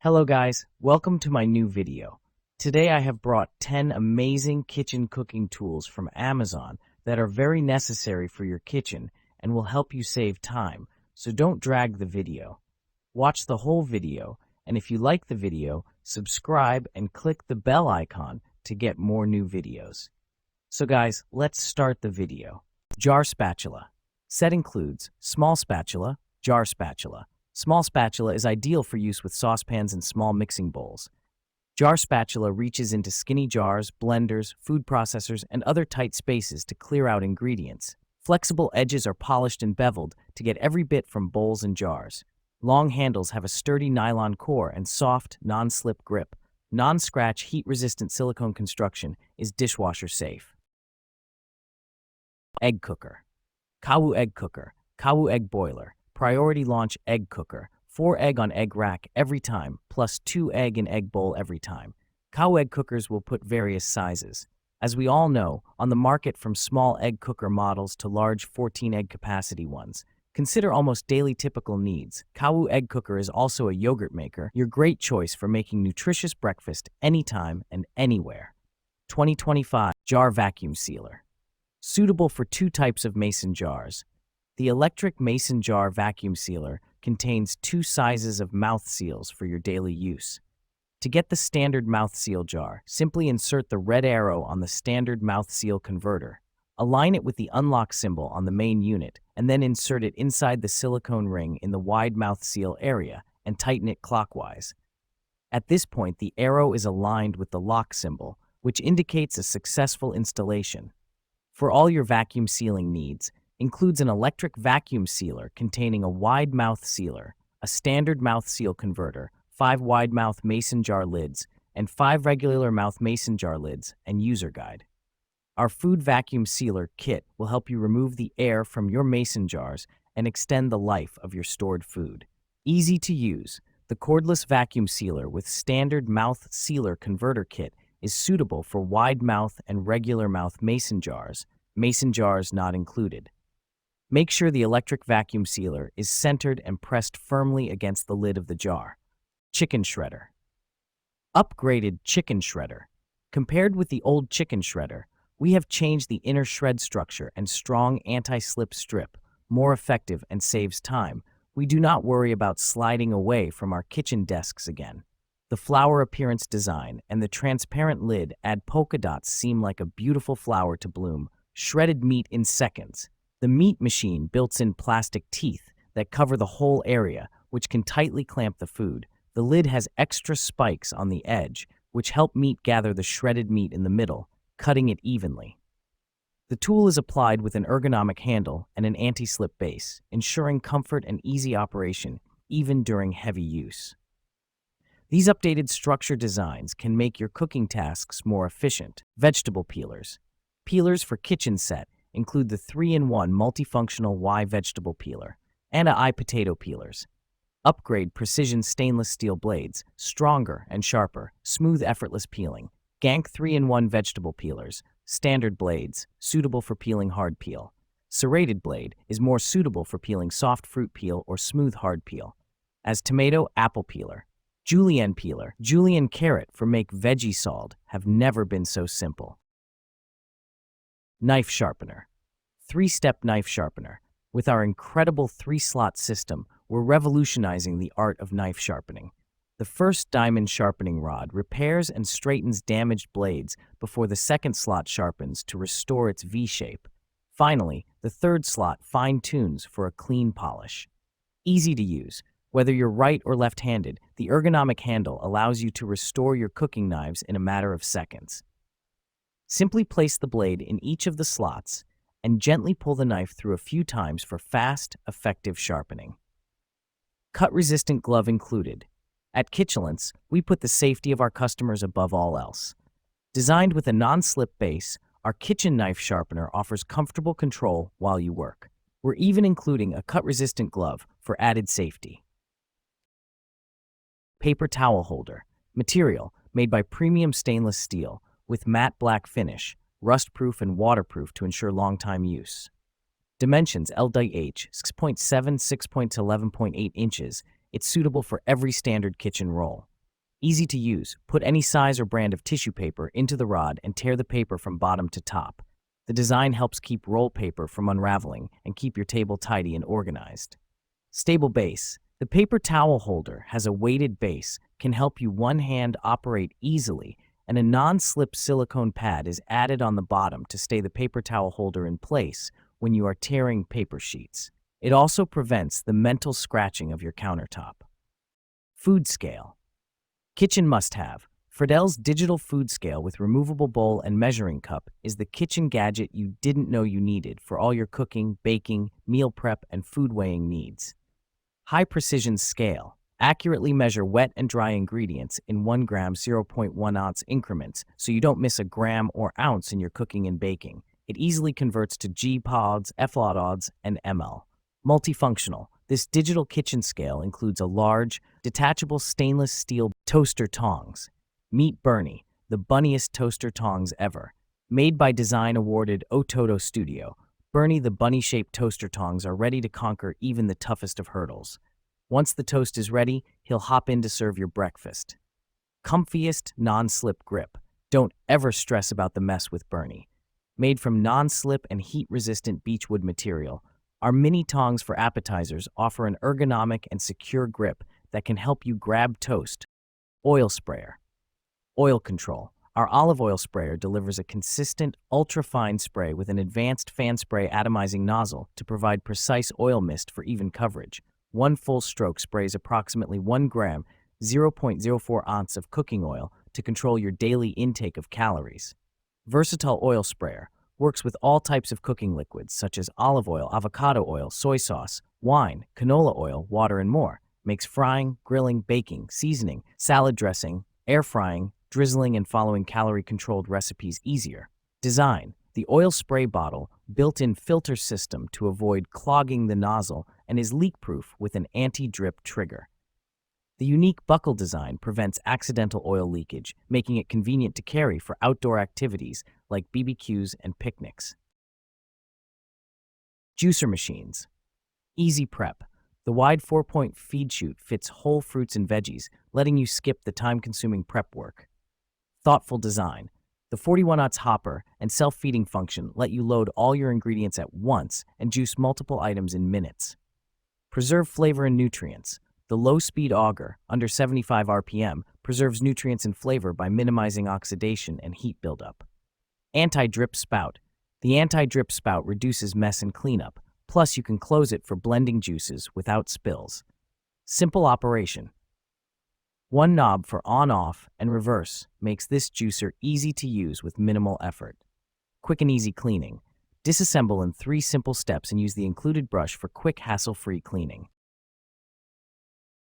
Hello guys, welcome to my new video. Today I have brought 10 amazing kitchen cooking tools from Amazon that are very necessary for your kitchen and will help you save time, so don't drag the video. Watch the whole video, and if you like the video, subscribe and click the bell icon to get more new videos. So guys, let's start the video. Jar spatula. Set includes small spatula, jar spatula. Small spatula is ideal for use with saucepans and small mixing bowls. Jar spatula reaches into skinny jars, blenders, food processors, and other tight spaces to clear out ingredients. Flexible edges are polished and beveled to get every bit from bowls and jars. Long handles have a sturdy nylon core and soft, non-slip grip. Non-scratch, heat-resistant silicone construction is dishwasher safe. Egg cooker. Kawu egg cooker, Kawu egg boiler. Priority launch egg cooker, 4 egg on egg rack every time, plus 2 egg in egg bowl every time. Kawu egg cookers will put various sizes. As we all know, on the market from small egg cooker models to large 14 egg capacity ones. Consider almost daily typical needs. Kawu egg cooker is also a yogurt maker, your great choice for making nutritious breakfast anytime and anywhere. 2025 jar vacuum sealer. Suitable for 2 types of mason jars. The electric mason jar vacuum sealer contains 2 sizes of mouth seals for your daily use. To get the standard mouth seal jar, simply insert the red arrow on the standard mouth seal converter. Align it with the unlock symbol on the main unit, and then insert it inside the silicone ring in the wide mouth seal area and tighten it clockwise. At this point, the arrow is aligned with the lock symbol, which indicates a successful installation. For all your vacuum sealing needs, includes an electric vacuum sealer containing a wide mouth sealer, a standard mouth seal converter, 5 wide mouth mason jar lids, and 5 regular mouth mason jar lids, and user guide. Our food vacuum sealer kit will help you remove the air from your mason jars and extend the life of your stored food. Easy to use, the cordless vacuum sealer with standard mouth sealer converter kit is suitable for wide mouth and regular mouth mason jars not included. Make sure the electric vacuum sealer is centered and pressed firmly against the lid of the jar. Chicken shredder. Upgraded chicken shredder. Compared with the old chicken shredder, we have changed the inner shred structure and strong anti-slip strip, more effective and saves time. We do not worry about sliding away from our kitchen desks again. The flower appearance design and the transparent lid add polka dots seem like a beautiful flower to bloom. Shredded meat in seconds. The meat machine built-in plastic teeth that cover the whole area, which can tightly clamp the food. The lid has extra spikes on the edge, which help meat gather the shredded meat in the middle, cutting it evenly. The tool is applied with an ergonomic handle and an anti-slip base, ensuring comfort and easy operation, even during heavy use. These updated structure designs can make your cooking tasks more efficient. Vegetable peelers. Peelers for kitchen set include the 3-in-1 multifunctional Y vegetable peeler and I potato peelers. Upgrade precision stainless steel blades, stronger and sharper, smooth effortless peeling. Gank 3-in-1 vegetable peelers, standard blades, suitable for peeling hard peel. Serrated blade is more suitable for peeling soft fruit peel or smooth hard peel. As tomato apple peeler. Julienne peeler, julienne carrot for make veggie salt have never been so simple. Knife sharpener. 3-step knife sharpener. With our incredible 3-slot system, we're revolutionizing the art of knife sharpening. The first diamond sharpening rod repairs and straightens damaged blades before the second slot sharpens to restore its V shape. Finally, the third slot fine-tunes for a clean polish. Easy to use. Whether you're right or left-handed, the ergonomic handle allows you to restore your cooking knives in a matter of seconds. Simply place the blade in each of the slots and gently pull the knife through a few times for fast, effective sharpening. Cut-resistant glove included. At Kitchalence, we put the safety of our customers above all else. Designed with a non-slip base, our kitchen knife sharpener offers comfortable control while you work. We're even including a cut-resistant glove for added safety. Paper towel holder. Material made by premium stainless steel with matte black finish, rust-proof and waterproof to ensure long-time use. Dimensions LDH 6.7, 6.11.8 inches. It's suitable for every standard kitchen role. Easy to use. Put any size or brand of tissue paper into the rod and tear the paper from bottom to top. The design helps keep roll paper from unraveling and keep your table tidy and organized. Stable base. The paper towel holder has a weighted base, can help you one-hand operate easily, and a non-slip silicone pad is added on the bottom to stay the paper towel holder in place when you are tearing paper sheets. It also prevents the mental scratching of your countertop. Food scale. Kitchen must-have. Friedel's digital food scale with removable bowl and measuring cup is the kitchen gadget you didn't know you needed for all your cooking, baking, meal prep, and food weighing needs. High-precision scale. Accurately measure wet and dry ingredients in 1 gram 0.1 ounce increments so you don't miss a gram or ounce in your cooking and baking. It easily converts to G-pods, F-pods, and ml. Multifunctional. This digital kitchen scale includes a large, detachable stainless steel toaster tongs. Meet Bernie, the bunniest toaster tongs ever. Made by design-awarded Ototo Studio, Bernie the bunny-shaped toaster tongs are ready to conquer even the toughest of hurdles. Once the toast is ready, he'll hop in to serve your breakfast. Comfiest non-slip grip. Don't ever stress about the mess with Bernie. Made from non-slip and heat-resistant beechwood material, our mini tongs for appetizers offer an ergonomic and secure grip that can help you grab toast. Oil sprayer. Oil control. Our olive oil sprayer delivers a consistent, ultra-fine spray with an advanced fan spray atomizing nozzle to provide precise oil mist for even coverage. One full stroke sprays approximately 1 gram, 0.04 ounce of cooking oil to control your daily intake of calories. Versatile oil sprayer. Works with all types of cooking liquids such as olive oil, avocado oil, soy sauce, wine, canola oil, water, and more. Makes frying, grilling, baking, seasoning, salad dressing, air frying, drizzling, and following calorie-controlled recipes easier. Design. The oil spray bottle, built-in filter system to avoid clogging the nozzle, and is leak-proof with an anti-drip trigger. The unique buckle design prevents accidental oil leakage, making it convenient to carry for outdoor activities like BBQs and picnics. Juicer machines. Easy prep. The wide 4-point feed chute fits whole fruits and veggies, letting you skip the time-consuming prep work. Thoughtful design. The 41-ounce hopper and self-feeding function let you load all your ingredients at once and juice multiple items in minutes. Preserve flavor and nutrients. The low-speed auger, under 75 RPM, preserves nutrients and flavor by minimizing oxidation and heat buildup. Anti-drip spout. The anti-drip spout reduces mess and cleanup, plus you can close it for blending juices without spills. Simple operation. One knob for on-off and reverse makes this juicer easy to use with minimal effort. Quick and easy cleaning. Disassemble in 3 simple steps and use the included brush for quick, hassle-free cleaning.